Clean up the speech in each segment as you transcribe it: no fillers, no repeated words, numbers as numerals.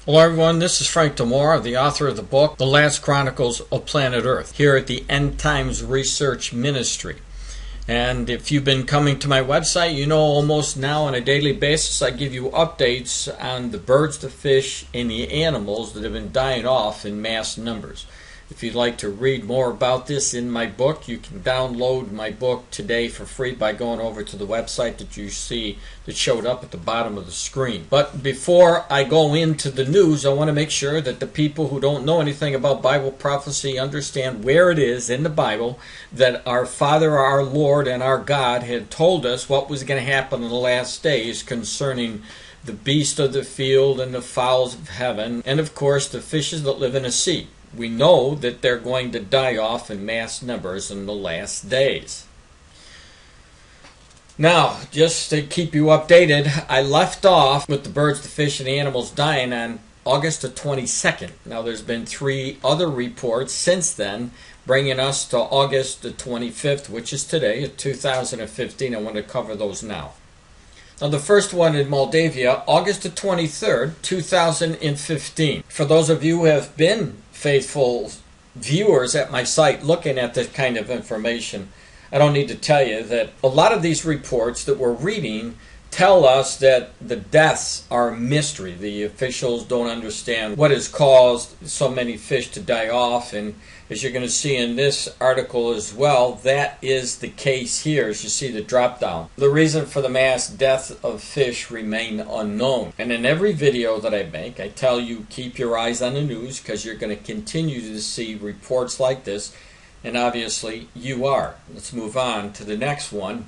Hello everyone, this is Frank DiMora, the author of the book, The Last Chronicles of Planet Earth, here at the End Times Research Ministry. And if you've been coming to my website, you know almost now on a daily basis I give you updates on the birds, the fish, and the animals that have been dying off in mass numbers. If you'd like to read more about this in my book, you can download my book today for free by going over to the website that you see that showed up at the bottom of the screen. But before I go into the news, I want to make sure that the people who don't know anything about Bible prophecy understand where it is in the Bible that our Father, our Lord, and our God had told us what was going to happen in the last days concerning the beasts of the field and the fowls of heaven, and of course the fishes that live in the sea. We know that they're going to die off in mass numbers in the last days. Now, just to keep you updated, I left off with the birds, the fish, and the animals dying on August the 22nd. Now, there's been 3 other reports since then, bringing us to August the 25th, which is today, 2015. I want to cover those now. Now, the first one in Moldavia, August the 23rd, 2015. For those of you who have been faithful viewers at my site looking at this kind of information, I don't need to tell you that a lot of these reports that we're reading tell us that the deaths are a mystery. The officials don't understand what has caused so many fish to die off, and as you're going to see in this article as well, that is the case here as you see the drop down. The reason for the mass death of fish remain unknown. And in every video that I make, I tell you keep your eyes on the news because you're going to continue to see reports like this, and obviously you are. Let's move on to the next one.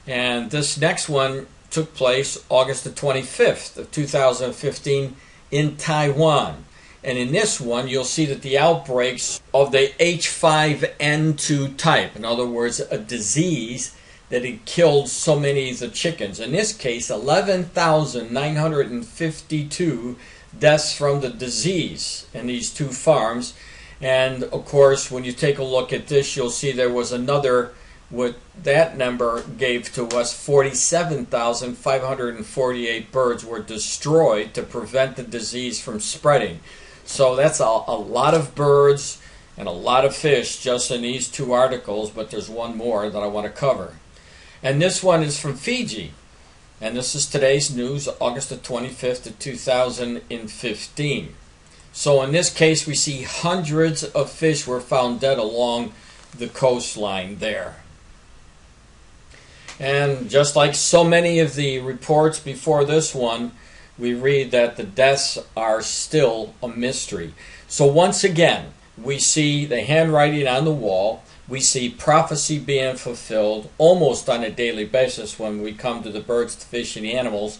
And this next one took place August the 25th of 2015 in Taiwan. And in this one, you'll see that the outbreaks of the H5N2 type, in other words, a disease that had killed so many of the chickens. In this case, 11,952 deaths from the disease in these 2 farms. And of course, when you take a look at this, you'll see there was another. What that number gave to us, 47,548 birds were destroyed to prevent the disease from spreading. So that's a lot of birds and a lot of fish just in these 2 articles, but there's one more that I want to cover. And this one is from Fiji. And this is today's news, August the 25th of 2015. So in this case, we see hundreds of fish were found dead along the coastline there. And just like so many of the reports before this one, we read that the deaths are still a mystery. So once again, we see the handwriting on the wall. We see prophecy being fulfilled almost on a daily basis when we come to the birds, the fish, and the animals.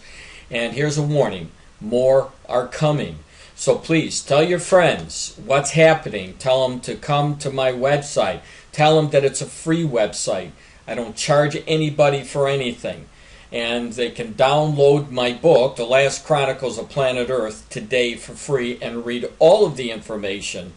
And here's a warning. More are coming. So please tell your friends what's happening. Tell them to come to my website. Tell them that it's a free website. I don't charge anybody for anything. And they can download my book, The Last Chronicles of Planet Earth, today for free and read all of the information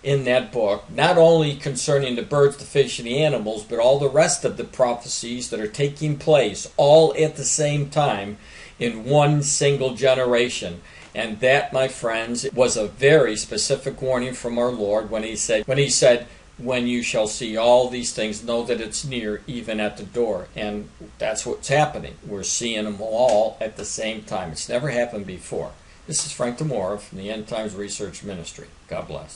in that book, not only concerning the birds, the fish, and the animals, but all the rest of the prophecies that are taking place all at the same time in one single generation. And that, my friends, was a very specific warning from our Lord when he said, when you shall see all these things, know that it's near, even at the door. And that's what's happening. We're seeing them all at the same time. It's never happened before. This is Frank DiMora from the End Times Research Ministry. God bless.